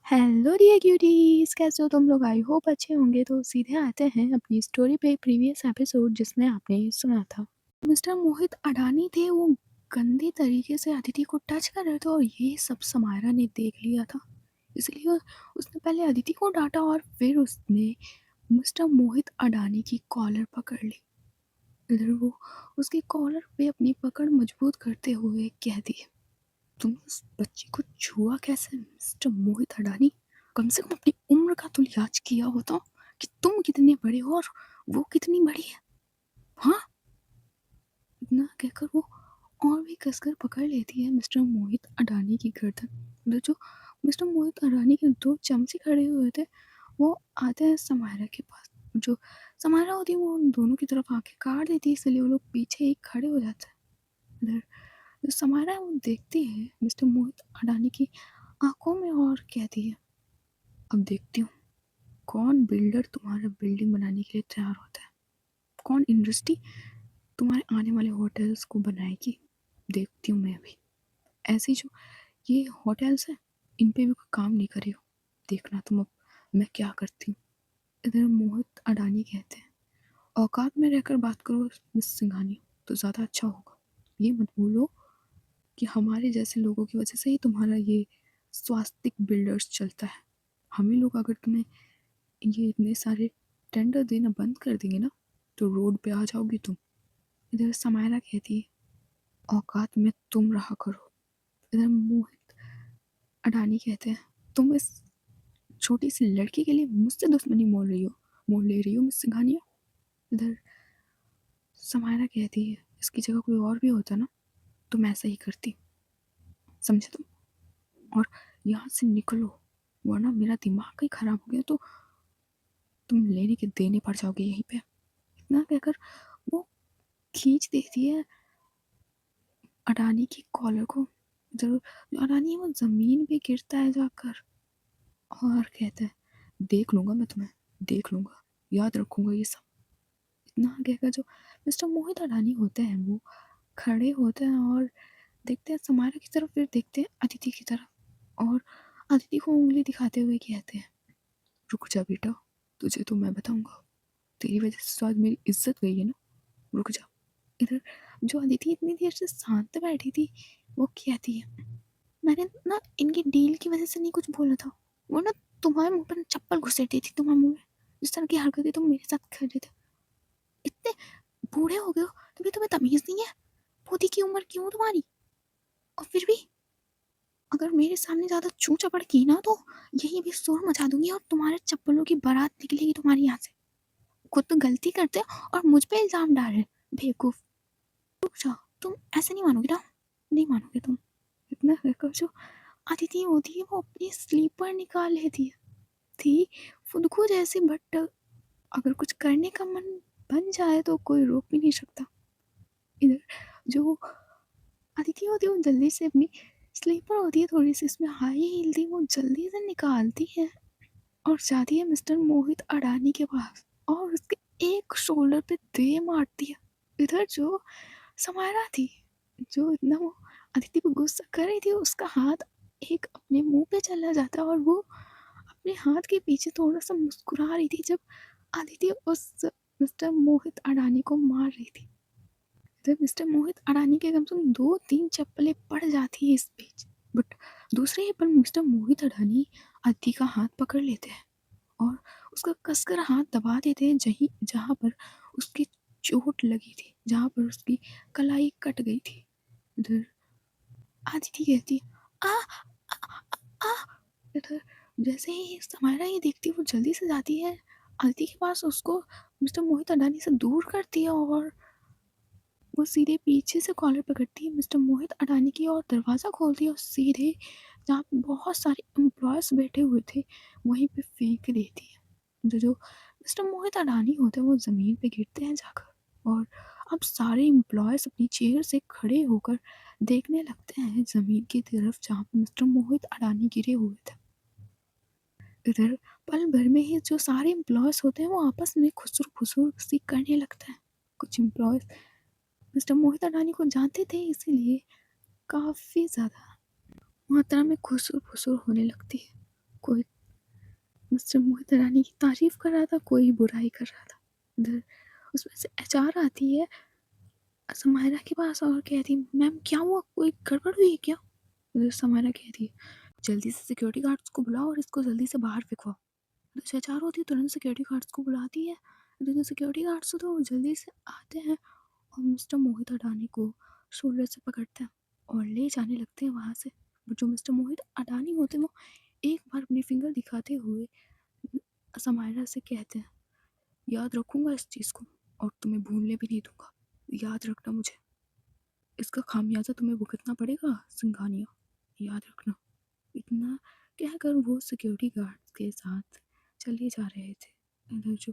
Hello dear cuties, कैसे हो तुम लोग? आई होप अच्छे होंगे। तो सीधे आते हैं अपनी स्टोरी पे, प्रीवियस एपिसोड जिसमें आपने सुना था। मिस्टर मोहित अडानी थे, वो गंदे तरीके से अदिति को टच कर रहे थे और ये सब समायरा ने देख लिया था। इसलिए उसने पहले अदिति को डांटा और फिर उसने मिस्टर मोहित अडानी की कॉलर पकड़ ली। इधर वो उसकी कॉलर पे अपनी पकड़ मजबूत करते हुए कह दिए, तुम उस बच्ची को छुआ कैसे मिस्टर मोहित अडानी? कम से कम अपनी उम्र का तो लिहाज किया होता कि तुम कितने बड़े हो और वो कितनी बड़ी है। हाँ, इतना कहकर वो और भी कसकर पकड़ लेती है मिस्टर मोहित अडानी की गर्दन। जो मिस्टर मोहित अडानी के दो चमचे खड़े हुए थे वो आते हैं समायरा के पास। जो समायरा होती है वो उन दोनों की तरफ आके काट देती है, इसलिए वो लोग पीछे ही खड़े हो जाते हैं। इधर जो समायरा है वो देखती है मिस्टर मोहित अडानी की आंखों में और कहती है, अब देखती हूँ कौन बिल्डर तुम्हारा बिल्डिंग बनाने के लिए तैयार होता है, कौन इंडस्ट्री तुम्हारे आने वाले होटल्स को बनाएगी। देखती हूँ मैं भी। ऐसे जो ये होटल्स हैं इन पे भी कोई काम नहीं करेगा, देखना तुम अब मैं क्या करती हूँ। इधर मोहित अडानी कहते हैं, औकात में रहकर बात करो मिस सिंघानिया तो ज़्यादा अच्छा होगा। ये मत भूलो कि हमारे जैसे लोगों की वजह से ही तुम्हारा ये स्वास्तिक बिल्डर्स चलता है। हमें लोग अगर तुम्हें ये इतने सारे टेंडर देना बंद कर देंगे ना तो रोड पे आ जाओगी तुम। इधर समायरा कहती है, औकात में तुम रहा करो। इधर मोहित अडानी कहते हैं, तुम इस छोटी सी लड़की के लिए मुझसे दुश्मनी मोल ले रही हो मिस सिंघानिया। इधर समायरा कहती है, इसकी जगह कोई और भी होता ना तुम ऐसा ही करती, समझे तुम? और यहाँ से निकलो वरना मेरा दिमाग ही खराब हो गया तो तुम लेने के देने पड़ जाओगे यहीं पे। इतना कहकर वो खींच देती है अडानी की कॉलर को। जरूर जो अडानी है वो जमीन पे गिरता है जाकर और कहता है, देख लूंगा मैं तुम्हें, देख लूंगा, याद रखूंगा ये सब। इतना कहकर जो मिस्टर मोहित अडानी होते हैं वो खड़े होते हैं और देखते हैं समारा की तरफ, फिर देखते हैं अदिति की तरफ और अदिति को उंगली दिखाते हुए कहते हैं, रुक जा बेटा, तुझे तो मैं बताऊंगा, तेरी वजह से तो आज मेरी इज्जत गई है ना, रुक जा। इधर जो अदिति इतनी देर से शांत बैठी थी वो कहती है, मैंने ना इनकी डील की वजह से नहीं कुछ बोला था, वो ना तुम्हारे मुंह पर चप्पल घुसेड़ती थी तुम्हारे मुंह में, जिस तरह की हरकतें तुम मेरे साथ कर रहे थे। इतने बूढ़े हो गए हो तभी तुम्हें तमीज नहीं है? पोती की उम्र क्यों तुम्हारी? और फिर भी अगर मेरे सामने ज्यादा चू चपड़ की ना तो यही भी शोर मचा दूंगी और तुम्हारे चप्पलों की बारात निकलेगी तुम्हारी यहाँ से। खुद तो गलती करते हो और मुझ पे इल्जाम डाल रहे, बेवकूफ। रुक जाओ, तुम ऐसे नहीं मानोगे ना, नहीं मानोगे तुम। इतना कहकर जो अदिति होती है वो अपनी स्लीपर निकाल लेती है। थी फुदकू जैसी, बट अगर कुछ करने का मन बन जाए तो कोई रोक भी नहीं सकता। इधर जो अदिति होती है वो जल्दी से अपनी स्लीपर होती है थोड़ी सी इसमें हाई हील थी, वो जल्दी से निकालती है और जाती है मिस्टर मोहित अडानी के पास और उसके एक शोल्डर पे दे मारती है। इधर जो समायरा थी, जो इतना वो अदिति को गुस्सा कर रही थी, उसका हाथ एक अपने मुंह पे चला जाता और वो अपने हाथ के पीछे थोड़ा सा मुस्कुरा रही थी जब अदिति उस मिस्टर मोहित अडानी को मार रही थी। इधर मिस्टर मोहित अडानी के कम से कम 2-3 चप्पलें पड़ जाती है इस बीच, बट दूसरे ही पर मिस्टर मोहित अडानी अदिति का हाथ पकड़ लेते हैं और उसका कसकर हाथ दबा देते हैं जहीं जहाँ पर उसकी चोट लगी थी, जहाँ पर उसकी कलाई कट गई थी। इधर आदिति कहती है, आ आ आ। इधर जैसे ही समायरा ये देखती है वो जल्दी से जाती है आदिति के पास, उसको मिस्टर मोहित अडानी से दूर करती है और वो सीधे पीछे से कॉलर पकड़ती है मिस्टर मोहित अडानी की और दरवाज़ा खोलती है और सीधे जहाँ पे बहुत सारे एम्प्लॉयज़ बैठे हुए थे वहीं पे फेंक देती है। जो मिस्टर मोहित अडानी होते हैं वो ज़मीन पे गिरते हैं जाकर और अब सारे एम्प्लॉयज़ अपनी चेयर से खड़े होकर देखने लगते हैं ज़मीन की तरफ जहाँ पे मिस्टर मोहित अडानी गिरे हुए थे। इधर पल भर में ही जो सारे एम्प्लॉयज़ होते हैं वो आपस में खुसुर फुसुर सी करने लगते हैं। कुछ एम्प्लॉयज़ मिस्टर मोहित अडानी को जानते थे इसीलिए काफ़ी ज़्यादा मात्रा में खुसुर फुसुर होने लगती है। कोई मिस्टर मोहित अडानी की तारीफ कर रहा था, कोई बुराई कर रहा था। इधर उसमें से एचआर आती है समायरा के पास और कहती है, मैम क्या हुआ, कोई गड़बड़ हुई है क्या? इधर समायरा कहती है, जल्दी से सिक्योरिटी गार्ड्स को बुलाओ और इसको जल्दी से बाहर फेंको। तो एचआर होती है, तुरंत सिक्योरिटी गार्ड्स को बुलाती है। इधर सिक्योरिटी गार्ड्स तो जल्दी से आते हैं और मिस्टर मोहित अडानी को शोल्डर से पकड़ते हैं और ले जाने लगते हैं वहाँ से। जो मिस्टर मोहित अडानी होते हैं वो एक बार अपनी फिंगर दिखाते हुए समायरा से कहते हैं, याद रखूंगा इस चीज़ को और तुम्हें भूलने भी नहीं दूंगा, याद रखना मुझे, इसका खामियाजा तुम्हें भुगतना पड़ेगा सिंघानिया, याद रखना। इतना कहकर वो सिक्योरिटी गार्ड के साथ चले जा रहे थे। इधर जो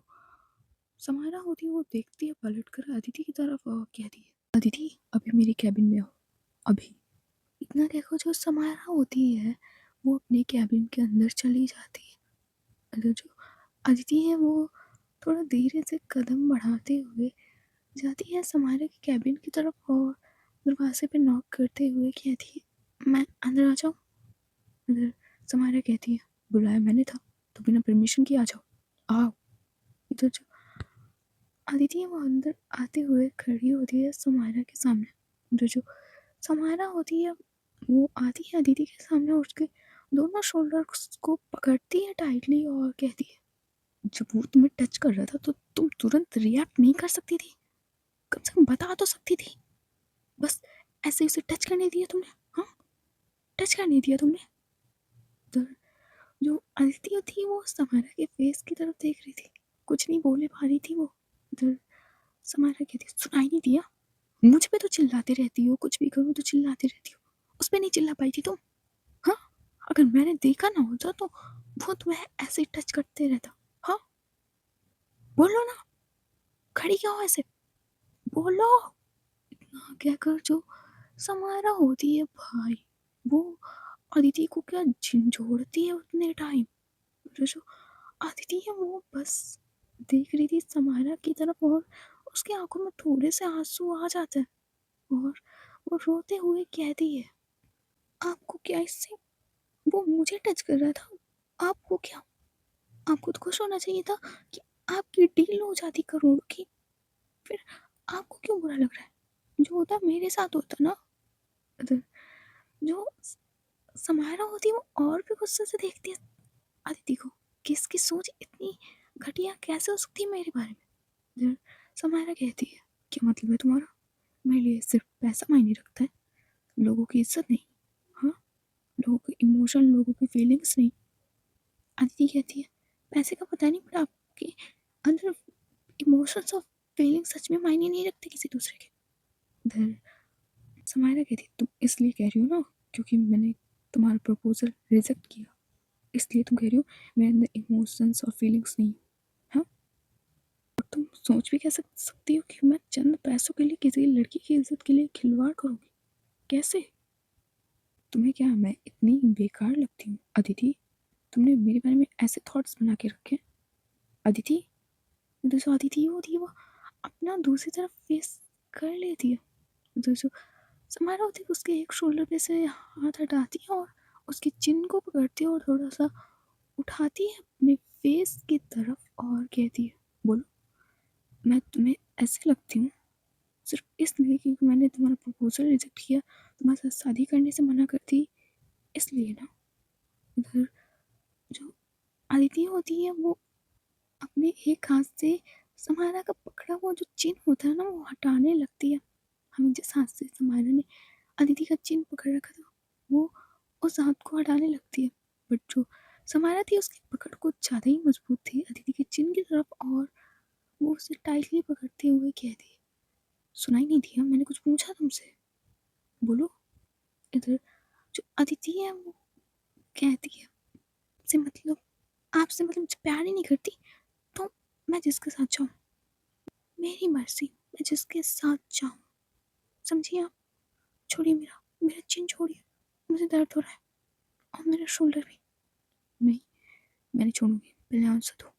समायरा होती है वो देखती है पलट कर अदिति की तरफ और कहती है, अदिति अभी मेरे कैबिन में हो, अभी। इतना कहकर जो समायरा होती है वो अपने कैबिन के अंदर चली जाती है। इधर जो अदिति है वो थोड़ा धीरे से कदम बढ़ाते हुए जाती है समायरा के कैबिन की तरफ और दरवाजे पे नॉक करते हुए कहती है, मैं अंदर आ जाऊँ? इधर समायरा कहती है, बुलाया मैंने था तो बिना परमिशन के आ जाओ, आओ। इधर जो अदिति है वो अंदर आते हुए खड़ी होती है समायरा के सामने। इधर जो समायरा होती है वो आती है अदिति के सामने और उसके दोनों शोल्डर्स को पकड़ती है टाइटली और कहती है, जब वो तुम्हें टच कर रहा था तो तुम तुरंत रिएक्ट नहीं कर सकती थी? कम से कम बता तो सकती थी। बस ऐसे उसे टच करने दिया तुमने? हाँ, टच करने दिया तुमने? तो जो अदिति थी वो समायरा के फेस की तरफ देख रही थी, कुछ नहीं बोले पा रही थी वो। इधर समायरा कहती, सुनाई नहीं दिया? मुझ पे तो चिल्लाते रहती हो, कुछ भी करूँ तो चिल्लाती रहती हो, उस पर नहीं चिल्ला पाई थी तुम? हाँ, अगर मैंने देखा ना होता तो वो तुम्हें ऐसे टच करते रहता। हाँ, बोलो ना, खड़ी क्या हो ऐसे, बोलो। हाँ, कहकर जो समायरा होती है भाई वो अदिति को क्या झंझोड़ती है उतने टाइम। जो अदिति है वो बस देख रही थी समायरा की तरफ और उसकी आंखों में थोड़े से आंसू आ जाते हैं और वो रोते हुए कहती है, आपको क्या इससे, वो मुझे टच कर रहा था, आपको क्या, आपको तो खुश होना चाहिए था कि आपकी डील हो जाती करोड़ों की, फिर आपको क्यों बुरा लग रहा है? जो होता मेरे साथ होता ना। जो समायरा होती है वो और भी गुस्से से देखती है अदिति को, किसकी सोच इतनी घटिया कैसे हो सकती है मेरे बारे में। समायरा कहती है, क्या मतलब है तुम्हारा, मेरे लिए सिर्फ पैसा मायने रखता है, लोगों की इज्जत नहीं? हाँ, लोगों के इमोशन, लोगों की फीलिंग्स नहीं? अदिति कहती है, पैसे का पता नहीं पर आपके अंदर इमोशंस और फीलिंग्स सच में मायने नहीं रखते किसी दूसरे के। इधर समायरा कहती है, तुम इसलिए कह रही हो ना क्योंकि मैंने तुम्हारा प्रपोजल रिजेक्ट किया, इसलिए तुम कह रही हो मेरे अंदर इमोशंस और फीलिंग्स नहीं। हाँ, और तुम सोच भी कह सकती हो कि मैं चंद पैसों के लिए किसी लड़की की इज्जत के लिए खिलवाड़ करूँगी? कैसे? तुम्हें क्या मैं इतनी बेकार लगती हूँ अदिति? तुमने मेरे बारे में ऐसे थॉट्स बना के रखे? अदिति, जो अदिति होती है वो अपना दूसरी तरफ फेस कर लेती है। जो समारा होती है उसके एक शोल्डर पे से हाथ हटाती है और उसकी चिन को पकड़ती है और थोड़ा सा उठाती है अपने फेस की तरफ और कहती है, बोलो, मैं तुम्हें ऐसे लगती हूँ सिर्फ इसलिए क्योंकि मैंने तुम्हारा प्रपोजल रिजेक्ट किया, तुम्हारे साथ शादी करने से मना कर दी, इसलिए ना? इधर जो अदिति होती है वो अपने एक हाथ से समारा का पकड़ा हुआ जो चिन होता है ना वो हटाने लगती है। हमें जिस हाथ से समारा ने अदिति का चिन पकड़ रखा था वो उस हाथ को हटाने लगती है, बट जो समारा थी उसकी पकड़ कुछ ज़्यादा ही मजबूत थी अदिति के चिन की तरफ और वो उसे टाइटली पकड़ते हुए कहती है, सुनाई नहीं दिया, मैंने कुछ पूछा तुमसे, बोलो। इधर जो अदिति है वो कहती है, से मतलब आपसे मतलब मुझे प्यार ही नहीं करती तो मैं जिसके साथ जाऊँ, मेरी मर्जी, मैं जिसके साथ जाऊँ, समझिए आप? छोड़िए मेरा मेरा चिन छोड़िए, मुझे दर्द हो रहा है और मेरा शोल्डर भी। नहीं, मैं नहीं छोड़ूंगी, पहले आंसर दो।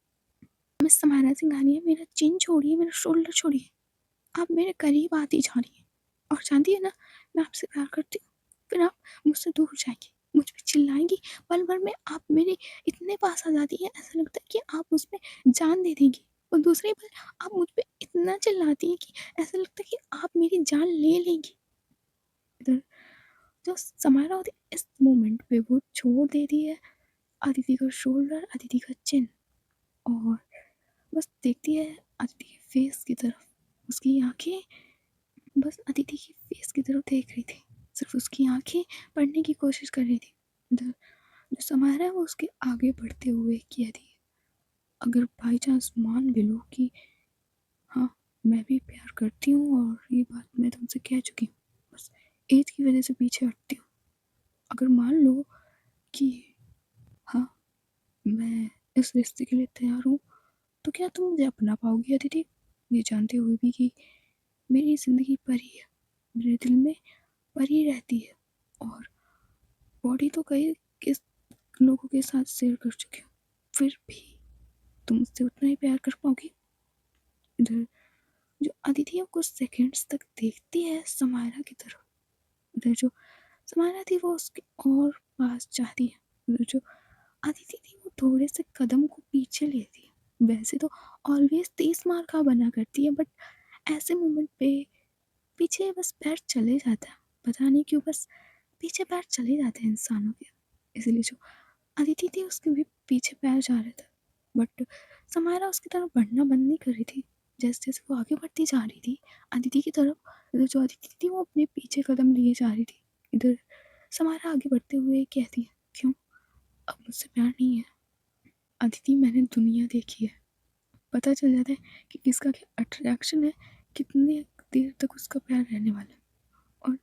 मैं समारा सिंघानी है, मेरा चिन छोड़िए, मेरा शोल्डर छोड़िए, आप मेरे करीब आती जा रही हैं और जानती है ना मैं आपसे प्यार करती हूँ, फिर आप मुझसे दूर जाएंगी, मुझ पे चिल्लाएँगी, पल भर में आप मेरे इतने पास आ जाती हैं, ऐसा लगता है कि आप उसमें जान दे देंगी। और दूसरे पल आप मुझ पे इतना चिल्लाती हैं कि ऐसा लगता है कि आप मेरी जान ले लेंगी। इधर जो समारा होती है, इस मोमेंट पे वो छोड़ देती है अदिति का शोल्डर, अदिति का चिन, और बस देखती है अदिति के फेस की तरफ। उसकी आँखें बस अदिति की फेस की तरफ देख रही थी। सिर्फ उसकी आँखें पढ़ने की कोशिश कर रही थी। जो जो समारा है वो उसके आगे बढ़ते हुए कह दी, अगर बाई चांस मान भी लो कि हाँ, मैं भी प्यार करती हूँ और ये बात मैं तुमसे कह चुकी हूँ, बस एज की वजह से पीछे हटती हूँ। अगर मान लो कि हाँ, मैं इस रिश्ते के लिए तैयार हूँ, तो क्या तुम मुझे अपना पाओगी अदिति? ये जानते हुए भी कि मेरी ज़िंदगी परी है, मेरे दिल में परी रहती है, और बॉडी तो कई किस लोगों के साथ शेयर कर चुकी हूँ, फिर भी तुम मुझसे उतना ही प्यार कर पाओगी? इधर जो अदिति है कुछ सेकंड्स तक देखती है समायरा की तरफ। इधर जो समायरा थी वो उसके और पास जाती है। उधर जो अदिति थी वो थोड़े से कदम को पीछे लेती है। वैसे तो ऑलवेज 30 मार का बना करती है, बट ऐसे मोमेंट पे पीछे बस पैर चले जाता है। पता नहीं क्यों बस पीछे पैर चले जाते हैं इंसानों के। इसलिए जो अदिति थी उसके भी पीछे पैर जा रहे थे, बट समायरा उसकी तरफ बढ़ना बंद नहीं कर रही थी। जैसे जैसे वो आगे बढ़ती जा रही थी अदिति की तरफ, इधर जो अदिति थी वो अपने पीछे कदम लिए जा रही थी। इधर समायरा आगे बढ़ते हुए कहती है, क्यों अब मुझसे प्यार नहीं है? अदिति, मैंने दुनिया देखी है, पता चल जाता है कि किसका क्या अट्रैक्शन है, कितने देर तक उसका प्यार रहने वाला है, और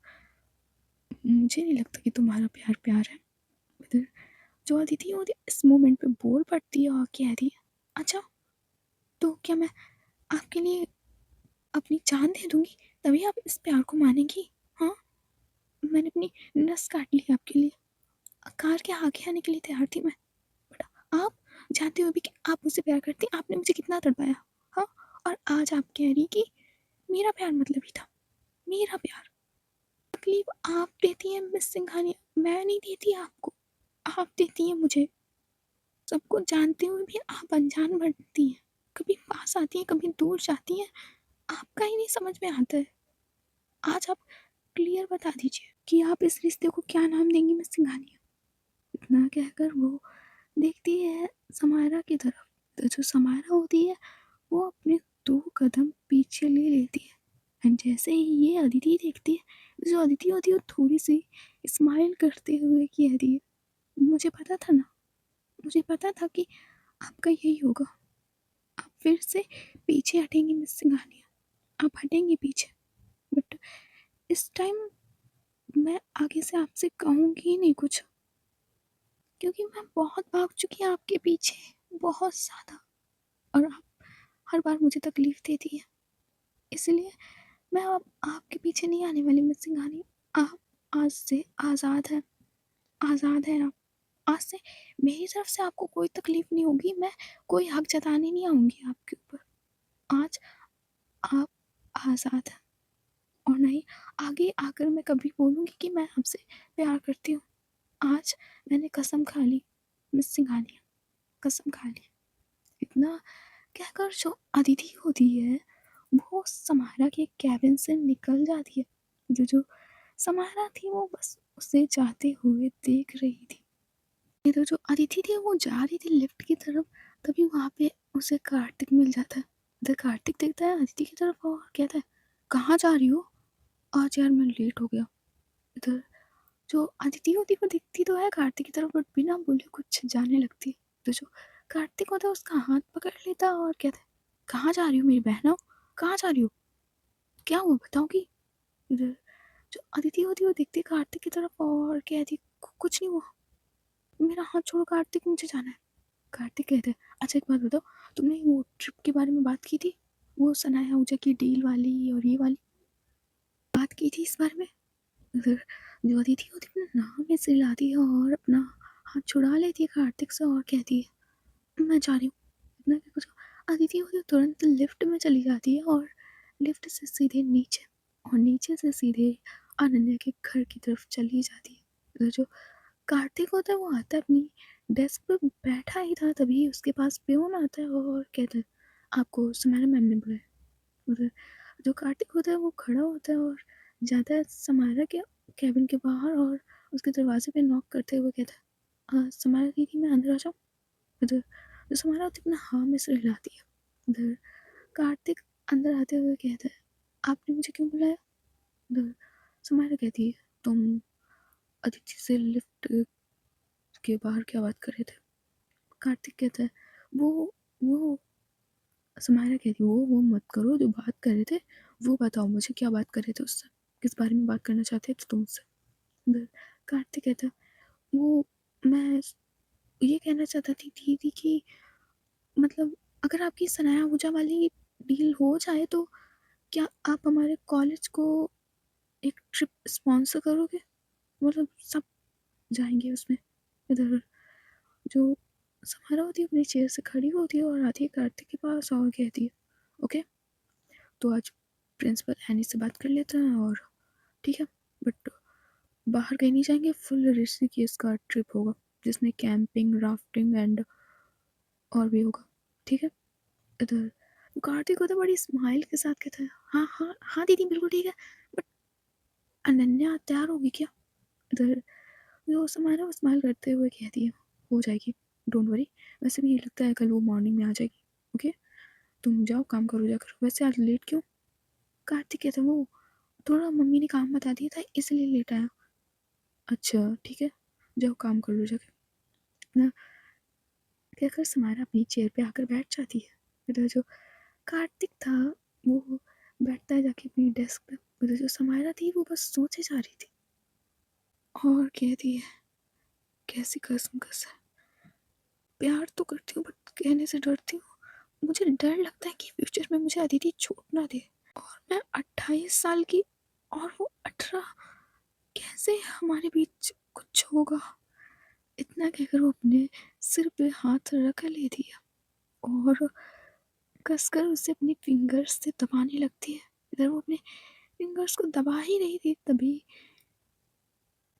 मुझे नहीं लगता कि तुम्हारा प्यार प्यार है। इधर जो अदिति होती है इस मोमेंट पे बोल पड़ती है और कहती है, अच्छा तो क्या मैं आपके लिए अपनी जान दे दूंगी तभी आप इस प्यार को मानेंगी? हाँ, मैंने अपनी नस काट ली आपके लिए, कार के आगे आने के लिए तैयार थी मैं, बट आप जानते हुए भी कि आप मुझसे प्यार करती, आपने मुझे कितना तड़पाया। हाँ, और आज आप कह रही कि मेरा प्यार मतलब ही था, मेरा प्यार। तकलीफ आप देती हैं मिस सिंघानिया, मैं नहीं देती आपको, आप देती हैं मुझे। सबको जानते हुए भी आप अनजान बनती हैं, कभी पास आती हैं कभी दूर जाती हैं, आपका ही नहीं समझ में आता है। आज आप क्लियर बता दीजिए कि आप इस रिश्ते को क्या नाम देंगी मिस सिंघानिया? इतना कहकर वो देखती है समायरा की तरफ, तो जो समायरा होती है वो अपने 2 कदम पीछे ले लेती है। एंड जैसे ही ये अदिति देखती है, जो अदिति होती है वो थोड़ी सी स्माइल करते हुए कहती है, मुझे पता था ना, मुझे पता था कि आपका यही होगा। आप फिर से पीछे हटेंगी मिस सिंघानिया, आप हटेंगी पीछे, बट इस टाइम मैं आगे से आपसे कहूँगी ही नहीं कुछ, क्योंकि मैं बहुत भाग चुकी हूँ आपके पीछे, बहुत ज़्यादा, और आप हर बार मुझे तकलीफ़ देती हैं। इसलिए मैं अब आपके पीछे नहीं आने वाली मिस सिंघानिया। आप आज से आज़ाद हैं, आज़ाद हैं आप। आज से मेरी तरफ से आपको कोई तकलीफ़ नहीं होगी, मैं कोई हक जताने नहीं आऊँगी आपके ऊपर। आज आप आज़ाद हैं, और नहीं आगे आकर मैं कभी बोलूँगी कि मैं आपसे प्यार करती हूँ। आज मैंने कसम खा ली मिस सिंघानिया, कसम खा ली। इतना कहकर जो अदिति होती है वो समारा के कैबिन से निकल जाती है। जो समारा थी वो बस उसे जाते हुए देख रही थी। इधर जो अदिति थी वो जा रही थी लिफ्ट की तरफ, तभी वहाँ पे उसे कार्तिक मिल जाता है। इधर कार्तिक देखता है अदिति की तरफ और कहता है, कहाँ जा रही हो? आज यार मैं लेट हो गया। इधर जो अदिति होती है वो दिखती तो है कार्तिक की तरफ, बट बिना बोले कुछ जाने लगती। तो जो कार्तिक होता है उसका हाथ पकड़ लेता और कहता है, कहाँ जा रही हो मेरी बहना, कहाँ जा रही हो, क्या हुआ बताओगी? इधर जो अदिति होती है वो दिखती कार्तिक की तरफ और कहती, कुछ नहीं हुआ, मेरा हाथ छोड़ो कार्तिक, मुझे जाना है। कार्तिक कहता है, अच्छा एक बात बताओ, तुमने वो ट्रिप के बारे में बात की थी, वो सनाया ऊजा की डील वाली और ये वाली बात की थी इस बारे में? इधर जो अदिति होती है ना नाम में चिल्लाती है और अपना हाथ छुड़ा लेती है कार्तिक से और कहती है, मैं जा रही हूँ। इतना कहकर जो अदिति होती है तुरंत लिफ्ट में चली जाती है, और लिफ्ट से सीधे नीचे, और नीचे से सीधे अनन्या के घर की तरफ चली जाती है। इधर जो कार्तिक होता है वो आता है अपनी डेस्क पे बैठा ही था, तभी उसके पास पियून आता है और कहता है आपको समारा मैम ने बुलाया। उधर जो कार्तिक होता है वो खड़ा होता है और जाता है समारा के कैबिन के बाहर और उसके दरवाजे पे नॉक करते हुए कहता है समारा दीदी मैं अंदर आ जाऊँ। उधर जो समारा होती है अपना हाँ में सिर हिलाती है। उधर कार्तिक अंदर आते हुए कहता है आपने मुझे क्यों बुलाया। उधर समारा कहती है तुम अदिति से लिफ्ट के बाहर क्या बात कर रहे थे। कार्तिक कहता है वो वो समायरा कहती है वो मत करो, जो बात कर रहे थे वो बताओ मुझे, क्या बात कर रहे थे उससे, किस बारे में बात करना चाहते थे तुम उससे। कार्तिक कहता है वो मैं ये कहना चाहता थी दीदी कि मतलब अगर आपकी सनाया हुजा वाली डील हो जाए तो क्या आप हमारे कॉलेज को एक ट्रिप स्पॉन्सर करोगे, मतलब सब जाएंगे उसमें। इधर जो समारा होती है अपनी चेयर से खड़ी होती है और आती है कार्तिक के पास और कहती है ओके तो आज प्रिंसिपल एनी से बात कर लेते हैं और ठीक है, बट बाहर कहीं नहीं जाएंगे, फुल ऋषिकेश का ट्रिप होगा जिसमें कैंपिंग राफ्टिंग एंड और भी होगा, ठीक है। इधर कार्तिक को तो बड़ी स्माइल के साथ कहता है हाँ हाँ हाँ दीदी बिल्कुल ठीक है, बट अनन्या तैयार होगी क्या। इधर जो समारा वो स्माइल करते हुए कहती है हो जाएगी डोंट वरी, वैसे भी ये लगता है कल वो मॉर्निंग में आ जाएगी, ओके तुम जाओ काम करो जाकर, वैसे आज लेट क्यों। कार्तिक कहता है वो थोड़ा मम्मी ने काम बता दिया था इसलिए लेट आया। अच्छा ठीक है जाओ काम कर लो जाके ना, कहकर समारा अपनी चेयर पे आकर बैठ जाती है। इधर जो कार्तिक था वो बैठता है जाके अपनी डेस्क पे। उधर जो समारा थी वो बस सोचे जा रही थी और कहती है कैसी कसम कस है, प्यार तो करती हूँ बट कहने से डरती हूँ, मुझे डर लगता है कि फ्यूचर में मुझे अदिति छूट ना दे। और मैं 28 साल की और वो 18, कैसे हमारे बीच कुछ होगा। इतना कहकर वो अपने सिर पे हाथ रख लेती है और कसकर उसे अपनी फिंगर्स से दबाने लगती है। इधर वो अपने फिंगर्स को दबा ही रही थी तभी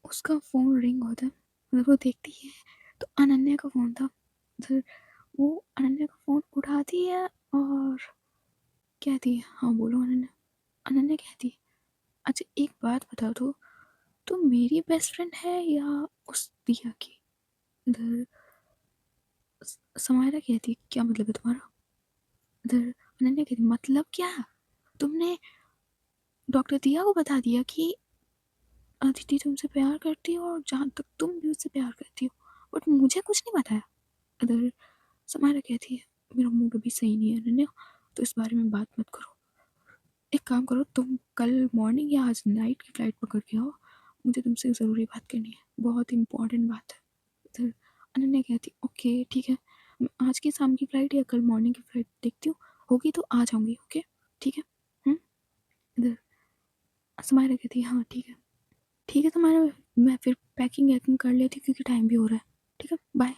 उसका फ़ोन रिंग होता है। मतलब वो देखती है तो अनन्या का फ़ोन था। उधर वो अनन्या का फ़ोन उठाती है और कहती है हाँ बोलो अनन्या। अनन्या कहती है अच्छा एक बात बता दो, तुम मेरी बेस्ट फ्रेंड है या उस दिया की। इधर समायरा कहती है क्या मतलब है तुम्हारा। इधर अनन्या कहती मतलब क्या, तुमने डॉक्टर दिया को बता दिया कि अदिति तुमसे प्यार करती हो और जहाँ तक तुम भी उससे प्यार करती हो, बट मुझे कुछ नहीं बताया। इधर समायरा कहती है मेरा मूड अभी सही नहीं है अनन्या, तो इस बारे में बात मत करो। एक काम करो तुम कल मॉर्निंग या आज नाइट की फ़्लाइट पकड़ के आओ, मुझे तुमसे ज़रूरी बात करनी है, बहुत इंपॉर्टेंट बात है। इधर अनन्या कहती ओके ठीक है, मैं आज की शाम की फ़्लाइट या कल मॉर्निंग की फ़्लाइट देखती हूँ, होगी तो आ जाऊँगी ओके ठीक है। इधर समायरा कहती है हाँ ठीक है तुम्हारा, मैं फिर पैकिंग वैकिंग कर लेती हूँ क्योंकि टाइम भी हो रहा है, ठीक है बाय।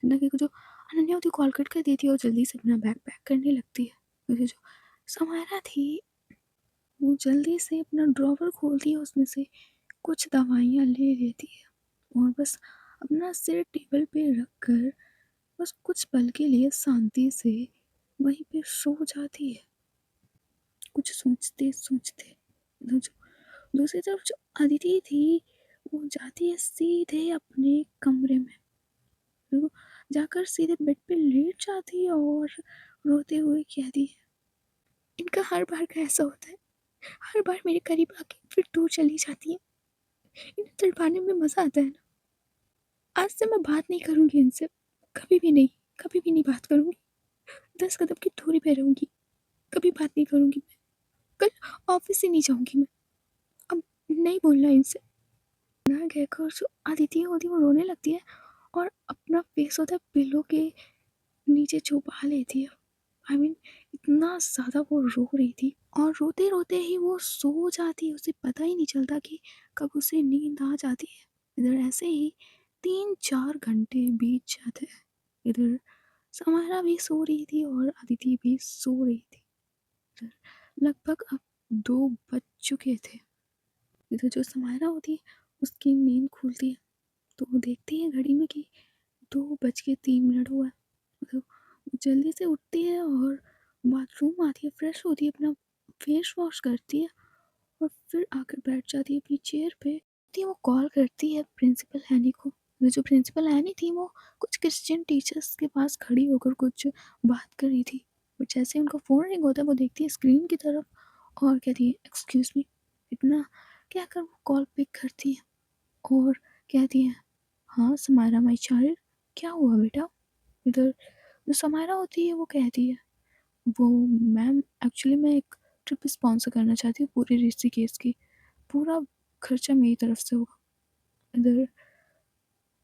अनन्या को जो अनन्या होती कॉल कट कर देती है और जल्दी से अपना बैग पैक करने लगती है। मुझे जो समायरा थी वो जल्दी से अपना ड्रॉवर खोलती है, उसमें से कुछ दवाइयाँ ले लेती है और बस अपना सिर टेबल पे रख कर बस कुछ पल के लिए शांति से वहीं पे सो जाती है, कुछ सोचते सोचते। दूसरी तरफ जो अदिति थी वो जाती है सीधे अपने कमरे में, वो जाकर सीधे बेड पे लेट जाती है और रोते हुए कहती है इनका हर बार का ऐसा होता है, हर बार मेरे करीब आके फिर दूर चली जाती है, इन्हें तड़पाने में मज़ा आता है ना। आज से मैं बात नहीं करूँगी इनसे, कभी भी नहीं, कभी भी नहीं बात करूँगी, 10 कदम की दूरी पे रहूँगी, कभी बात नहीं करूँगी मैं, कल ऑफिस ही नहीं जाऊँगी मैं, अब नहीं बोलना इनसे। ना कहकर जो अदिति होती है वो रोने लगती है और अपना फेस होता है पिलो के नीचे छुपा लेती है। आई मीन इतना ज़्यादा वो रो रही थी और रोते रोते ही वो सो जाती है, उसे पता ही नहीं चलता कि कब उसे नींद आ जाती है। इधर ऐसे ही 3-4 घंटे बीत जाते हैं। इधर समारा भी सो रही थी और अदिति भी सो रही थी। इधर लगभग अब 2 बज चुके थे। इधर जो समारा होती है उसकी नींद खुलती है तो वो देखती है घड़ी में कि 2:03 हुआ है। तो वो जल्दी से उठती है और बाथरूम आती है, फ्रेश होती है, अपना फेस वॉश करती है और फिर आकर बैठ जाती है अपनी चेयर पे। थी वो कॉल करती है प्रिंसिपल हैनी को। वो जो प्रिंसिपल हैनी थी वो कुछ क्रिश्चियन टीचर्स के पास खड़ी होकर कुछ बात कर रही थी। और जैसे उनका फ़ोन रिंग होता है वो देखती है स्क्रीन की तरफ और कहती है एक्सक्यूज़ मी। इतना कहकर वो कॉल पिक करती है और कहती है हाँ समायरा माई चाइल्ड, क्या हुआ बेटा। इधर जो समायरा होती है वो कहती है वो मैम एक्चुअली मैं एक ट्रिप स्पॉन्सर करना चाहती हूँ पूरी ऋषिकेश की, पूरा खर्चा मेरी तरफ से होगा। इधर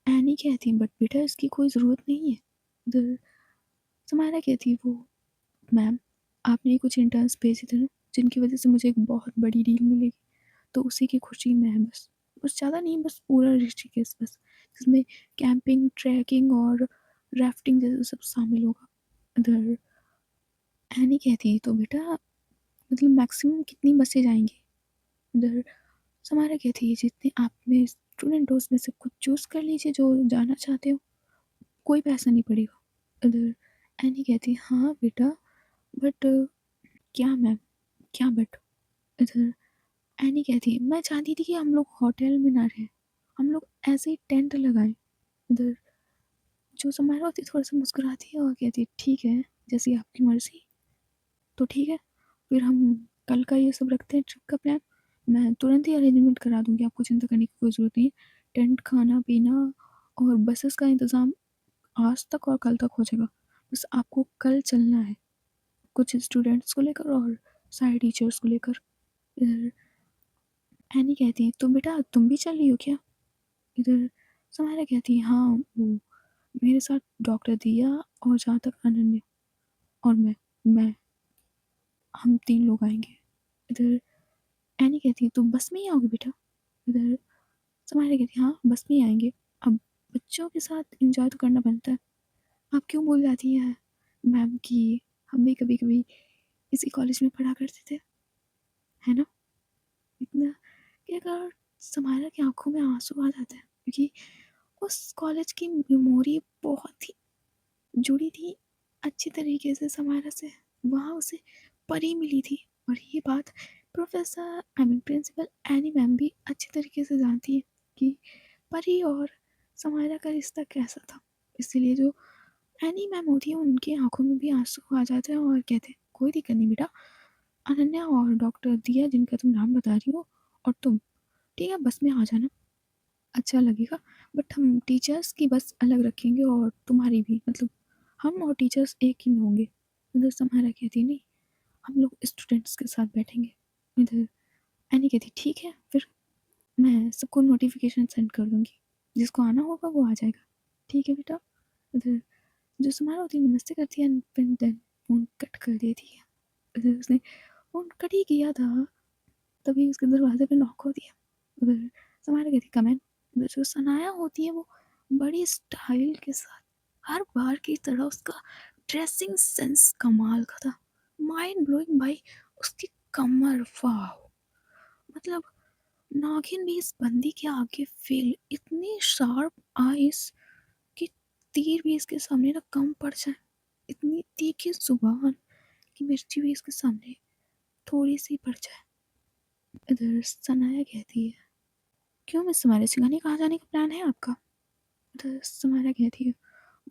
एनी कहती बट बेटा इसकी कोई ज़रूरत नहीं है। इधर समायरा कहती वो मैम आपने कुछ इंटर्न्स भेजे थे ना जिनकी वजह से मुझे एक बहुत बड़ी डील मिलेगी, तो उसी की खुशी में है बस। बस ज़्यादा नहीं, बस पूरा ऋषिकेश बस, जिसमें कैंपिंग, ट्रैकिंग और राफ्टिंग जैसे सब शामिल होगा। इधर एनी कहती तो बेटा मतलब मैक्सिमम कितनी बसें जाएँगी? इधर समायरा कहती है जितने आप में स्टूडेंट हो उसमें से कुछ चूज़ कर लीजिए जो जाना चाहते हो, कोई पैसा नहीं पड़ेगा। इधर एनी कहती है हाँ बेटा बट क्या मैम? क्या बट? इधर एनी कहती है मैं चाहती थी कि हम लोग होटल में ना रहें, हम लोग ऐसे ही टेंट लगाएँ। इधर जो समायरा होती है थोड़ा-सा मुस्कुराती है और कहती है ठीक है, जैसी आपकी मर्ज़ी। तो ठीक है, फिर हम कल का ये सब रखते हैं ट्रिप का प्लान। मैं तुरंत ही अरेंजमेंट करा दूँगी, आपको चिंता करने की कोई ज़रूरत नहीं है। टेंट, खाना-पीना और बसेस का इंतज़ाम आज तक और कल तक हो जाएगा। बस आपको कल चलना है, कुछ स्टूडेंट्स को लेकर और सारे टीचर्स को लेकर। इधर एनी कहती है, "तो बेटा तुम भी चल रही हो क्या?" इधर समायरा कहती है, "हाँ, वो मेरे साथ डॉक्टर दिया और जहाँ तक अनन्या और मैं, हम 3 लोग आएँगे।" इधर एनी कहती है, "तुम बस में ही आओगे बेटा?" इधर समायरा कहती है, "हाँ, बस में ही आएँगे। अब बच्चों के साथ एन्जॉय तो करना बनता है। आप क्यों भूल जाती हैं मैम कि हम भी कभी-कभी इसी कॉलेज में पढ़ा करते थे, है ना?" इतना कहकर समायरा की आँखों में आँसू आ जाते हैं क्योंकि उस कॉलेज की मेमोरी बहुत ही जुड़ी थी अच्छी तरीके से समायरा से। वहाँ उसे परी मिली थी और ये बात professor I mean principal Annie ma'am भी अच्छी तरीके से जानती है कि परी और समायरा का रिश्ता कैसा था। इसीलिए जो एनी मैम होती है उनकी आँखों में भी आँसू आ जाते हैं और कहते हैं, "कोई दिक्कत नहीं बेटा, अनन्या और डॉक्टर दिया जिनका तुम नाम बता रही हो और तुम, ठीक है बस में आ जाना, अच्छा लगेगा। बट हम टीचर्स की बस अलग रखेंगे और तुम्हारी भी, मतलब हम और टीचर्स एक ही में होंगे।" इधर समायरा कहती नहीं, "हम लोग स्टूडेंट्स के साथ बैठेंगे।" इधर एनी कहती, "ठीक है, फिर मैं सबको नोटिफ़िकेशन सेंड कर दूँगी, जिसको आना होगा वो आ जाएगा। ठीक है बेटा।" इधर जो समायरा होती है नमस्ते करती है एंड फिर देन फ़ोन कट कर देती है। इधर उसने फ़ोन कट ही किया था तभी उसके दरवाज़े पे नॉक होती है। उधर समायरा कहती कम इन। उधर जो सनाया होती है वो बड़ी स्टाइल के साथ हर बार की तरह उसका ड्रेसिंग सेंस कमाल का था। माइंड ब्लोइंग भाई उसकी कमर वाह! मतलब नागिन भी इस बंदी के आगे फ़ेल। इतनी शार्प आइज़ कि तीर भी इसके सामने ना कम पड़ जाए। इतनी तीखी ज़ुबान कि मिर्ची भी इसके सामने थोड़ी-सी पड़ जाए। इधर सनाया कहती है क्यों मिस समायरा सिंघानिया कहाँ जाने का प्लान है आपका? तो समायरा कहती है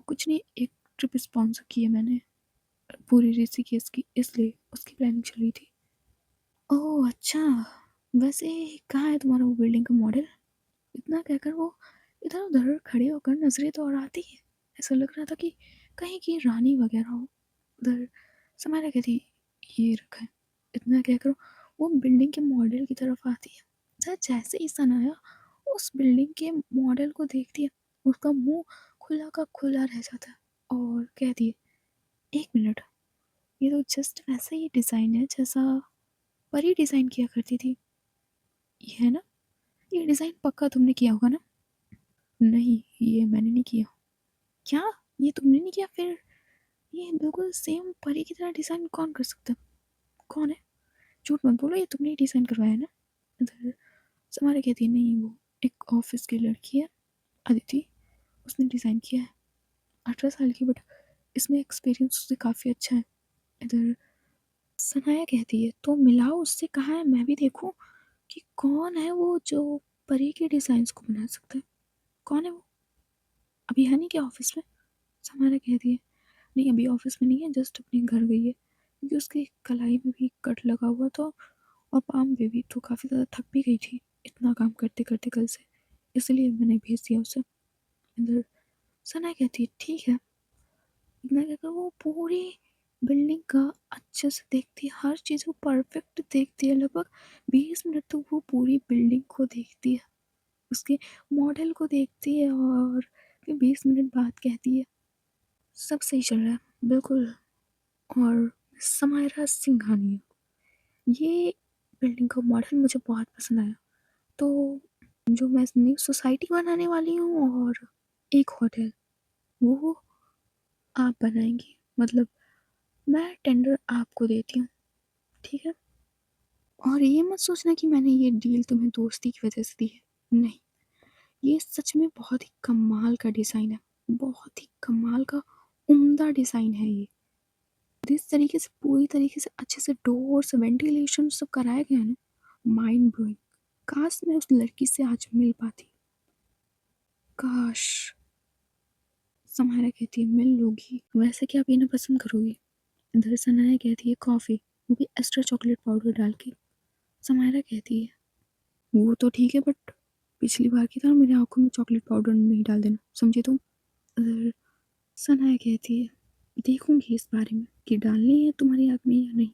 कुछ नहीं, एक ट्रिप स्पॉन्सर की है मैंने पूरी ऋषिकेश की, इसलिए उसकी प्लानिंग चल रही थी। ओह अच्छा, वैसे कहाँ है तुम्हारा वो बिल्डिंग का मॉडल? इतना कहकर वो इधर उधर खड़े होकर नजरें दौड़ाती है। ऐसा लग रहा था कि कहीं की रानी वगैरह हो। उधर समायरा कहती ये रखा है। इतना कहकर वो बिल्डिंग के मॉडल की तरफ आती है। सर जैसे ही सनाया उस बिल्डिंग के मॉडल को देखती है उसका मुंह खुला का खुला रह जाता है और कहती है एक मिनट, ये तो जस्ट वैसा ही डिज़ाइन है जैसा परी डिज़ाइन किया करती थी। ये है ना, ये डिज़ाइन पक्का तुमने किया होगा ना? नहीं ये मैंने नहीं किया। क्या, ये तुमने नहीं किया? फिर ये बिल्कुल सेम परी की तरह डिज़ाइन कौन कर सकता है? कौन है? झूठ मत बोलो, ये तुमने ही डिज़ाइन करवाया है ना? इधर समारा कहती है नहीं वो एक ऑफिस की लड़की है, अदिति, उसने डिज़ाइन किया है, 18 साल की, बट इसमें एक्सपीरियंस उससे काफ़ी अच्छा है। इधर सनाया कहती है, तो मिलाओ उससे, कहाँ है, मैं भी देखूं कि कौन है वो जो परी के डिज़ाइंस को बना सकता है। कौन है वो? अभी है नहीं क्या ऑफिस में? समारा कहती है, नहीं अभी ऑफिस में नहीं है, जस्ट अपने घर गई है, क्योंकि उसकी कलाई में भी कट लगा हुआ था और पाम पे भी, तो काफ़ी ज़्यादा थक भी गई थी इतना काम करते करते कल से, इसलिए मैंने भेज दिया उसे। इधर सना कहती है, ठीक है। इतना कहकर वो पूरी बिल्डिंग का अच्छे से देखती है, हर चीज़ को परफेक्ट देखती है, लगभग 20 मिनट तक वो पूरी बिल्डिंग को देखती है, उसके मॉडल को देखती है, और फिर 20 मिनट बाद कहती है, सब सही चल रहा है बिल्कुल, और समायरा सिंघानिया, ये बिल्डिंग का मॉडल मुझे बहुत पसंद आया, तो जो मैं नई सोसाइटी बनाने वाली हूँ और एक होटल, वो आप बनाएंगी, मतलब मैं टेंडर आपको देती हूँ, ठीक है? और ये मत सोचना कि मैंने ये डील तुम्हें दोस्ती की वजह से दी है, नहीं, ये सच में बहुत ही कमाल का डिज़ाइन है, बहुत ही कमाल का उम्दा डिज़ाइन है ये। जिस तरीके से पूरी तरीके से अच्छे से डोर्स वेंटिलेशन सब कराया गया है ना, माइंड ब्लोइंग। काश मैं उस लड़की से आज मिल पाती, काश। समायरा कहती है, मिल लोगी, वैसे क्या पीना पसंद करोगी? इधर सनाया कहती है, कॉफ़ी, वो भी एक्स्ट्रा चॉकलेट पाउडर डाल के। समायरा कहती है, वो तो ठीक है, बट पिछली बार की तरह मेरी आंखों में चॉकलेट पाउडर नहीं डाल देना, समझी तुम? इधर सनाया कहती है, देखूंगी इस बारे में कि डालनी है तुम्हारी आँख में या नहीं।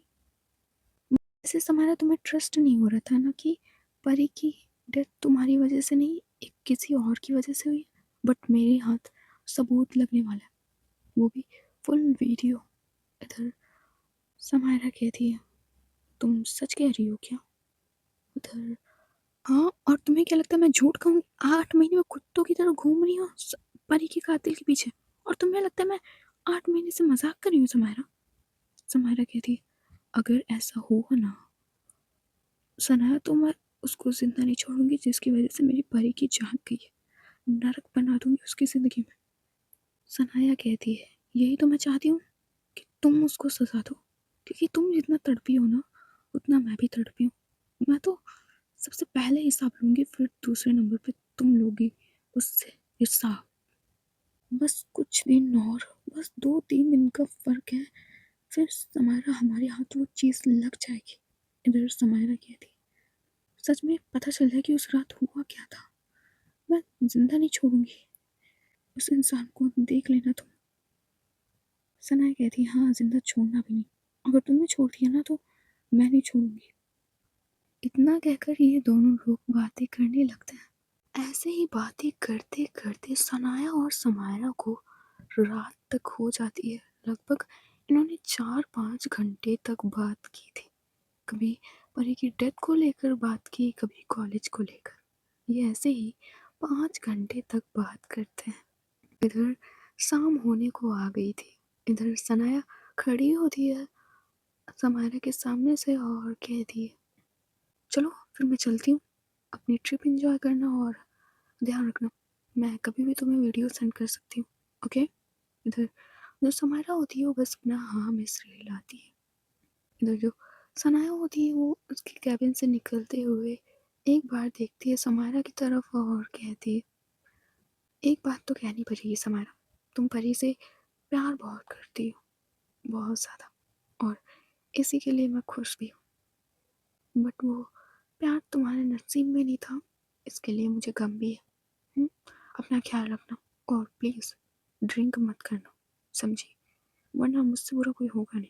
वैसे समारा, तुम्हें ट्रस्ट नहीं हो रहा था ना कि परी की डेथ तुम्हारी वजह से नहीं, एक किसी और की वजह से हुई, बट मेरे हाथ सबूत लगने वाला है, वो भी फुल वीडियो। इधर समायरा कहती है, तुम सच कह रही हो क्या? उधर, हाँ, और तुम्हें क्या लगता है मैं झूठ कहूँ? 8 महीने में कुत्तों की तरह घूम रही हूँ परी के कातिल के पीछे, और तुम्हें लगता है मैं 8 महीने से मजाक कर रही हूँ? समायरा, समायरा कहती है, अगर ऐसा हुआ ना सनाया, तो मैं उसको जिंदा नहीं छोड़ूंगी जिसकी वजह से मेरी परी की जान गई है, नरक बना दूंगी उसकी ज़िंदगी में। सनाया कहती है, यही तो मैं चाहती हूँ कि तुम उसको सजा दो, क्योंकि तुम जितना तड़पी हो ना, उतना मैं भी तड़पी हूँ। मैं तो सबसे पहले हिसाब लूँगी, फिर दूसरे नंबर पे तुम लोगी उससे हिसाब। बस कुछ दिन और, बस 2-3 दिन का फ़र्क है, फिर समायरा हमारे हाथ वो चीज़ लग जाएगी। इधर समायरा कहती है, सच में पता चल जाए कि उस रात हुआ क्या था, मैं जिंदा नहीं छोड़ूंगी उस इंसान को, देख लेना तुम। सनाया कहती है, हाँ, जिंदा छोड़ना भी नहीं, अगर तुमने छोड़ दिया ना तो मैं नहीं छोड़ूंगी। इतना कहकर ये दोनों लोग बातें करने लगते हैं। ऐसे ही बातें करते करते सनाया और समायरा को रात तक हो जाती है, लगभग इन्होंने 4-5 घंटे तक बात की थी, कभी परी की डेथ को लेकर बात की, कभी कॉलेज को लेकर, ये ऐसे ही 5 घंटे तक बात करते हैं। इधर शाम होने को आ गई थी, इधर सनाया खड़ी होती है समायरा के सामने से और कहती है, चलो फिर मैं चलती हूँ, अपनी ट्रिप एंजॉय करना और ध्यान रखना, मैं कभी भी तुम्हें वीडियो सेंड कर सकती हूँ, ओके? इधर जो समायरा होती है वो बस अपना हाँ में सिर हिलाती है। इधर जो सनाया होती है वो उसके कैबिन से निकलते हुए एक बार देखती है समायरा की तरफ और कहती है, एक बात तो कहनी पड़ेगी समायरा, तुम परी से प्यार बहुत करती हो, बहुत ज़्यादा, और इसी के लिए मैं खुश भी हूँ, बट वो प्यार तुम्हारे नसीब में नहीं था, इसके लिए मुझे गम भी है। हुँ? अपना ख्याल रखना, और प्लीज़ ड्रिंक मत करना, समझी? वरना मुझसे बुरा कोई होगा नहीं।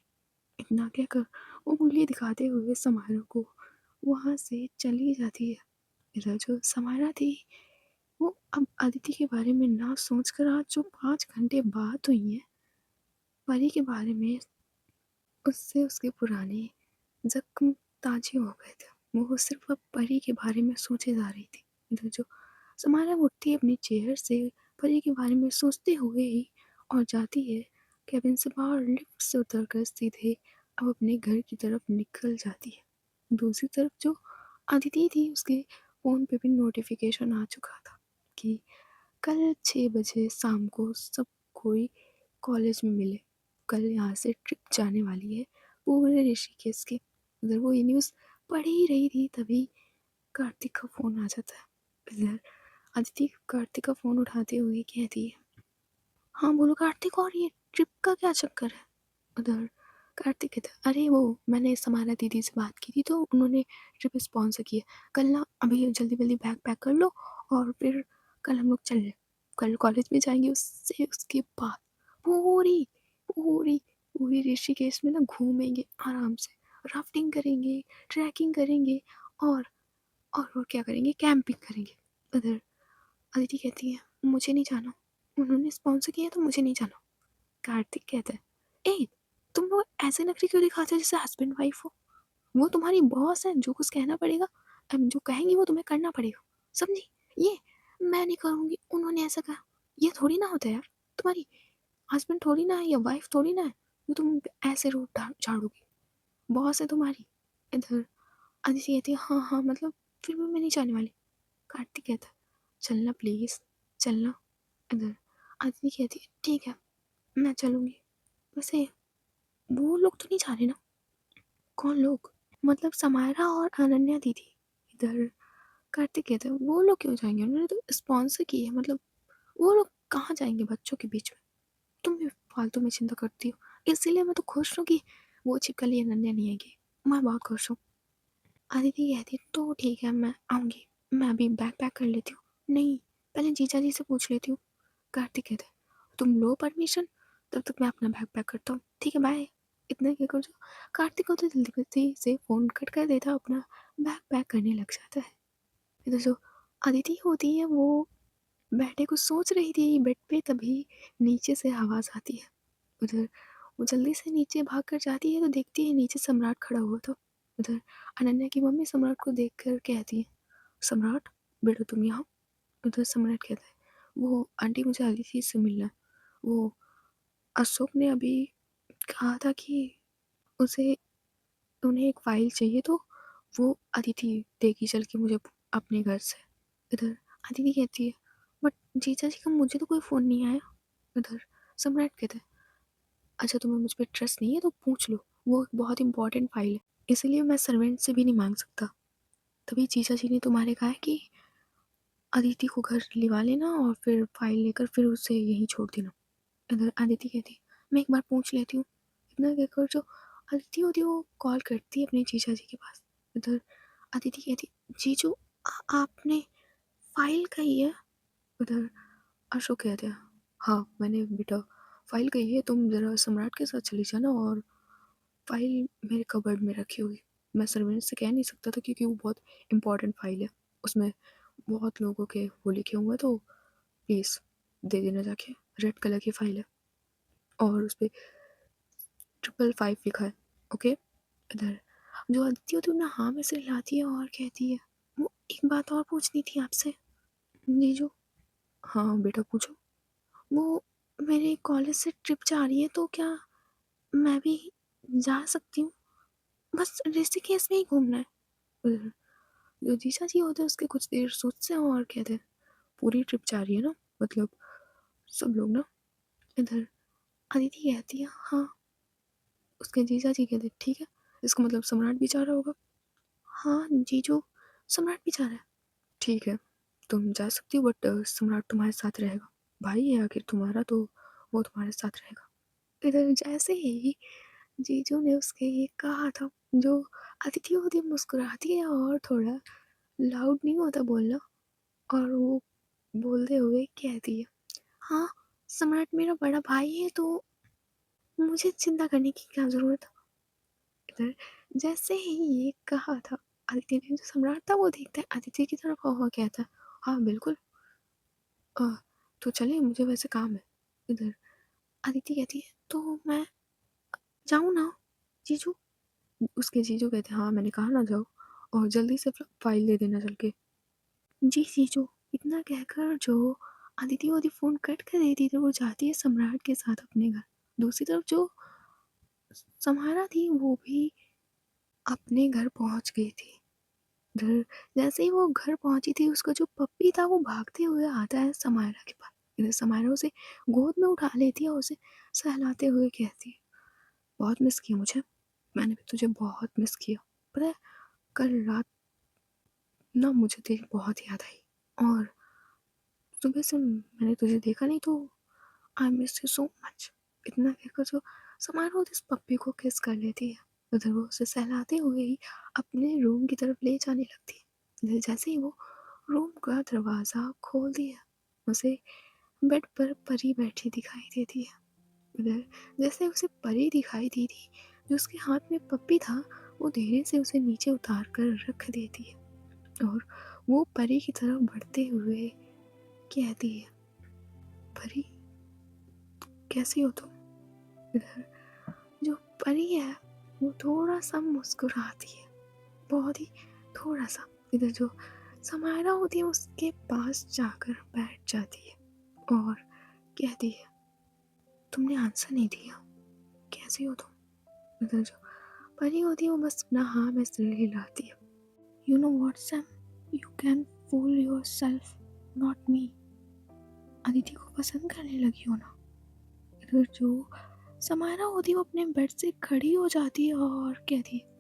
इतना कहकर वो उंगली दिखाते हुए समायरा को वहाँ से चली जाती है। इधर जो समायरा थी वो अब अदिति के बारे में ना सोचकर, आज जो 5 घंटे बात हुई है परी के बारे में, उससे उसके पुराने जख्म ताजे हो गए थे, वो सिर्फ अब परी के बारे में सोचे जा रही थी। इधर जो समायरा उठती है अपनी चेयर से, परी के बारे में सोचते हुए ही, और जाती है कैबिन से बाहर, लिफ्ट से उतरकर सीधे अब अपने घर की तरफ निकल जाती है। दूसरी तरफ जो अदिति थी उसके फ़ोन पे भी नोटिफिकेशन आ चुका था कि कल 6 बजे शाम को सब कोई कॉलेज में मिले। कल यहाँ से ट्रिप जाने वाली है पूरे ऋषिकेश की। इधर वो ये न्यूज़ पढ़ ही रही थी, तभी कार्तिक का फ़ोन आ जाता है। इधर अदिति कार्तिक का फ़ोन उठाते हुए कहती है, हाँ बोलो कार्तिक, और ये ट्रिप का क्या चक्कर है? उधर कार्तिक कहता है, अरे वो मैंने समारा दीदी से बात की थी तो उन्होंने ट्रिप स्पॉन्सर की है। कल ना अभी जल्दी जल्दी बैग पैक कर लो और फिर कल हम लोग चल रहे। कल कॉलेज में जाएंगे, उससे उसके बाद पूरी पूरी पूरी ऋषिकेश में ना घूमेंगे आराम से, राफ्टिंग करेंगे, ट्रैकिंग करेंगे और क्या करेंगे, कैंपिंग करेंगे। उधर अदिति कहती है, मुझे नहीं जाना, उन्होंने स्पॉन्सर किया तो मुझे नहीं जाना। कार्तिक कहता है, ए तुम लोग ऐसे नखरे क्यों दिखाते हो जैसे हस्बैंड वाइफ हो? वो तुम्हारी बॉस है, जो कुछ कहना पड़ेगा, जो कहेंगी वो तुम्हें करना पड़ेगा, समझी? ये मैं नहीं करूँगी, उन्होंने ऐसा कहा, ये थोड़ी ना होता है यार। तुम्हारी हस्बैंड थोड़ी ना है या वाइफ थोड़ी ना है जो तुम ऐसे रोड झाड़ोगी, बॉस है तुम्हारी। इधर अदिति कहती है, हाँ हाँ मतलब फिर भी मैं नहीं जाने वाली। कार्तिक कहता है, चलना प्लीज़, चलना। इधर अदिति कहती है, ठीक है मैं चलूँगी। वैसे वो लोग तो नहीं जा रहे ना? कौन लोग? मतलब समायरा और अनन्या दीदी। इधर कार्तिक कहते हैं, वो लोग क्यों जाएंगे, उन्होंने तो स्पॉन्सर की है, मतलब वो लोग कहाँ जाएंगे बच्चों के बीच में? तुम भी फालतू में चिंता करती हो, इसीलिए मैं तो खुश हूँ कि वो छिपकली अनन्या नहीं आएगी। मैं बहुत खुश हूँ। अदिति कहती है, तो ठीक है मैं आऊँगी, मैं अभी बैग पैक कर लेती हूँ। नहीं, पहले जीजा जी से पूछ लेती हूँ। कार्तिक कहते हैं, तुम लो परमिशन, तब तक मैं अपना बैग पैक करता हूँ, ठीक है बाय। इतना क्या कर जो कार्तिक को तो जल्दी से फ़ोन कट कर देता, अपना बैग पैक करने लग जाता है। इधर जो अदिति होती है वो बैठे कुछ सोच रही थी बेड पे, तभी नीचे से आवाज़ आती है। उधर वो जल्दी से नीचे भाग कर जाती है तो देखती है नीचे सम्राट खड़ा हुआ था। उधर अनन्या की मम्मी सम्राट को देख कर कहती है, सम्राट बेटा तुम यहाँ। उधर सम्राट कहता है, वो आंटी मुझे अदिति से मिलना है, वो अशोक ने अभी कहा था कि उसे उन्हें एक फ़ाइल चाहिए तो वो अदिति देगी चल के मुझे अपने घर से। इधर अदिति कहती है, बट जीजा जी का मुझे तो कोई फ़ोन नहीं आया। इधर सम्राट कहता है, अच्छा तुम्हें मुझ पे ट्रस्ट नहीं है तो पूछ लो, वो एक बहुत इंपॉर्टेंट फ़ाइल है, इसीलिए मैं सर्वेंट से भी नहीं मांग सकता। तभी जीजा जी ने तुम्हारे कहा है कि अदिति को घर लिवा लेना और फिर फ़ाइल लेकर फिर उसे यहीं छोड़ देना। इधर अदिति कहती है, मैं एक बार पूछ लेती हूँ। इतना कहकर जो अदिति होती है वो कॉल करती है अपने जीजा जी के पास। इधर अदिति कहती है, जीजू आपने फाइल कही है? उधर अशोक कहते हैं, हाँ मैंने बेटा फाइल कही है, तुम ज़रा सम्राट के साथ चली जाना और फाइल मेरे कबर्ड में रखी होगी। मैं सर्वेंट से कह नहीं सकता था क्योंकि वो बहुत इंपॉर्टेंट फाइल है, उसमें बहुत लोगों के वो लिखे हुए हैं, तो प्लीज़ दे देना जाके। रेड कलर की फाइल है और उस पर 555 लिखा है, ओके। इधर जो अदिति होती है ना हाँ में से हिलाती है और कहती है, वो एक बात और पूछनी थी आपसे जीजू। हाँ बेटा पूछो। वो मेरे कॉलेज से ट्रिप जा रही है तो क्या मैं भी जा सकती हूँ? बस ऋषिकेश में ही घूमना है। उधर जो जीजा जी होते हैं उसके कुछ देर सोचते हैं और कहते हैं, पूरी ट्रिप जा रही है ना, मतलब सब लोग ना। इधर अदिति कहती है, हाँ। उसके जीजा जी कहते हैं, ठीक है, इसका मतलब सम्राट भी जा रहा होगा। हाँ जीजू, सम्राट भी जा रहा है। ठीक है, तुम जा सकती हो बट सम्राट तुम्हारे साथ रहेगा, भाई है आखिर तुम्हारा तो वो तुम्हारे साथ रहेगा। इधर जैसे ही जीजू ने उसके ये कहा था, जो अदिति होती है मुस्कुराती है और थोड़ा लाउड नहीं होता बोलना, और वो बोलते हुए कहती है, हाँ सम्राट मेरा बड़ा भाई है तो मुझे चिंता करने की क्या ज़रूरत है। इधर जैसे ही ये कहा था, अदिति ने जो सम्राट था वो देखता है अदिति की तरफ और कहता है, हाँ बिल्कुल, अ, तो चले मुझे वैसे काम है। इधर अदिति कहती है, तो मैं जाऊँ ना जीजू? उसके जीजू कहते हैं, हाँ मैंने कहा ना जाओ, और जल्दी से फाइल दे देना चल के। जी जीजू। इतना कहकर जो अदिति होती फ़ोन कट कर देती तो वो जाती है सम्राट के साथ अपने घर। दूसरी तरफ जो समारा थी वो भी अपने घर पहुंच गई थी। इधर जैसे ही वो घर पहुंची थी, उसका जो पप्पी था वो भागते हुए आता है समायरा के पास। इधर समायरा उसे गोद में उठा लेती है और उसे सहलाते हुए कहती है, बहुत मिस किया मुझे, मैंने भी तुझे बहुत मिस किया। पता है, कल रात ना मुझे तेरी बहुत याद आई, और सुबह से मैंने तुझे देखा नहीं, तो I miss you so much. इतना कहकर जो समारोह इस पप्पी को किस कर लेती है। उधर वो उसे सहलाते हुए ही अपने रूम की तरफ ले जाने लगती है। इधर जैसे ही वो रूम का दरवाज़ा खोल दिया, उसे बेड पर परी बैठी दिखाई देती है। उधर जैसे उसे परी दिखाई दी थी, जो उसके हाथ में पप्पी था वो धीरे से उसे नीचे उतार कर रख देती है, और वो परी की तरफ बढ़ते हुए कहती है, परी कैसी हो तुम। इधर जो परी है वो थोड़ा सा मुस्कुराती है, बहुत ही थोड़ा सा। इधर जो समायरा होती है उसके पास जाकर बैठ जाती है और कहती है, तुमने आंसर नहीं दिया, कैसी हो तुम। इधर जो परी होती है वो बस अपना हाँ में सिर हिलाती है। You know what Sam, you can fool yourself, not me. Aditi को पसंद करने लगी हो ना। इधर जो समायरा होती है वो अपने बेड से खड़ी हो जाती है और कहती है,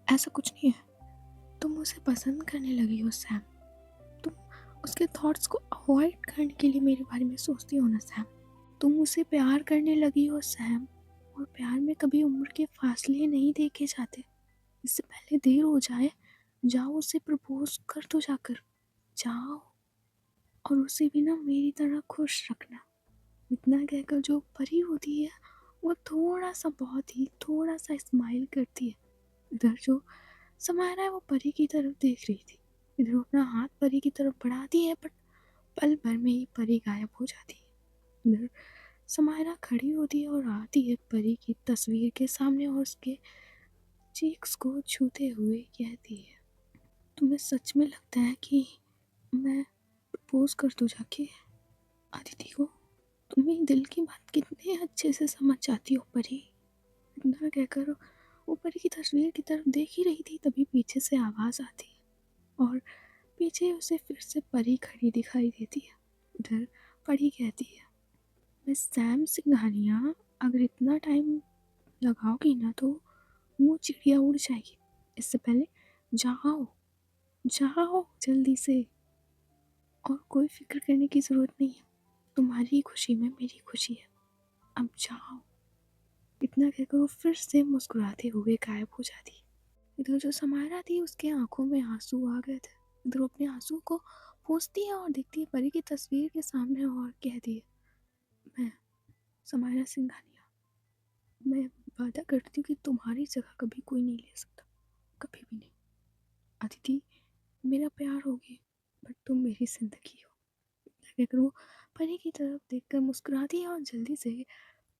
ऐसा कुछ नहीं है, तुम उसे पसंद करने लगी हो सैम, तुम उसके थॉट्स को अवॉइड करने के लिए मेरे बारे में सोचती हो ना सैम, तुम उसे प्यार करने लगी हो सैम, और प्यार में कभी उम्र के फासले नहीं देखे जाते। इससे पहले देर हो जाए, जाओ उसे प्रपोज कर दो जाकर, जाओ, और उसे भी ना मेरी तरह खुश रखना। इतना कहकर जो परी होती है वो थोड़ा सा, बहुत ही थोड़ा सा स्माइल करती है। इधर जो समायरा है वो परी की तरफ देख रही थी। इधर वो अपना हाथ परी की तरफ बढ़ाती है, बट पल भर में ही परी गायब हो जाती है। इधर समायरा खड़ी होती है और आती है परी की तस्वीर के सामने और उसके चीक्स को छूते हुए कहती है, तुम्हें सच में लगता है कि मैं प्रपोज कर दूं जाके अदिति को। तुम मेरी दिल की बात कितने अच्छे से समझ जाती हो परी। इतना कहकर वो परी की तस्वीर की तरफ देख ही रही थी, तभी पीछे से आवाज़ आती है और पीछे उसे फिर से परी खड़ी दिखाई देती है। उधर परी कहती है, मिस सैम सिंघानिया, अगर इतना टाइम लगाओगी ना तो वो चिड़िया उड़ जाएगी। इससे पहले जाओ, जाओ जल्दी से, और कोई फिक्र करने की ज़रूरत नहीं है, तुम्हारी खुशी में मेरी खुशी है, अब जाओ। इतना कहकर वो फिर से मुस्कुराते हुए गायब हो जाती है। इधर जो समायरा थी उसके आंखों में आंसू आ गए थे। इधर वो अपने आंसू को पोंछती है और देखती है परी की तस्वीर के सामने और कहती है, मैं समायरा सिंघानिया, मैं वादा करती हूँ कि तुम्हारी जगह कभी कोई नहीं ले सकता, कभी भी नहीं। अदिति मेरा प्यार होगी, बट तुम मेरी जिंदगी हो। कहकर वो परी की तरफ देखकर मुस्कुराती है और जल्दी से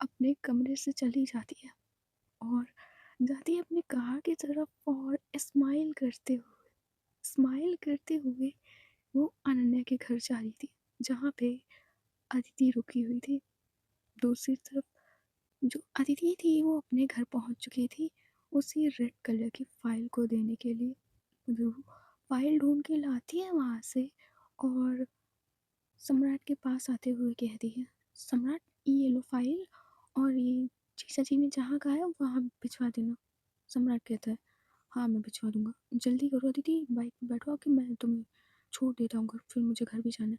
अपने कमरे से चली जाती है, और जाती है अपनी कार की तरफ और स्माइल करते हुए वो अनन्या के घर जा रही थी, जहाँ पे अदिति रुकी हुई थी। दूसरी तरफ जो अदिति थी वो अपने घर पहुँच चुकी थी उसी रेड कलर की फाइल को देने के लिए। जो फाइल ढूंढ के लाती है वहाँ से, और सम्राट के पास आते हुए कहती है, सम्राट ये लो फाइल, और ये जीजा जी ने जहाँ कहा है वहाँ भिजवा देना। सम्राट कहता है, हाँ मैं भिजवा दूंगा, जल्दी करो दीदी, बाइक में बैठो कि मैं तुम्हें छोड़ देता हूँ घर, फिर मुझे घर भी जाना है।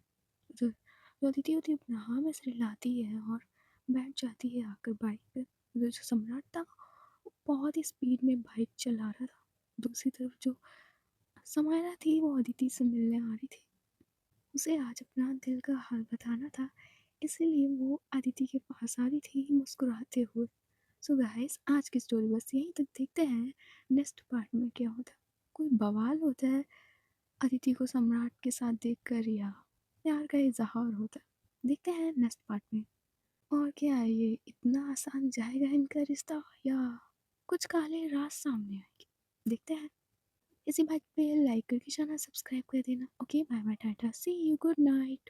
उधर जो अदिति होती है अपना हाँ में सिर लाती है और बैठ जाती है आकर बाइक पे। उधर जो सम्राट था वो बहुत ही स्पीड में बाइक चला रहा था। दूसरी तरफ जो समायरा थी वो अदिति से मिलने आ रही थी, उसे आज अपना दिल का हाल बताना था, इसीलिए वो अदिति के पास आ रही थी मुस्कुराते हुए। सो गाइस आज की स्टोरी बस यहीं तक, देखते हैं नेक्स्ट पार्ट में क्या होता है। कोई बवाल होता है अदिति को सम्राट के साथ देखकर, या प्यार का इजहार होता है, देखते हैं नेक्स्ट पार्ट में। और क्या है, ये इतना आसान जाएगा इनका रिश्ता, या कुछ काले राज सामने आएंगे, देखते हैं। इसी बात पे लाइक करके चैनल सब्सक्राइब कर देना। Okay bye bye tata, see you, good night.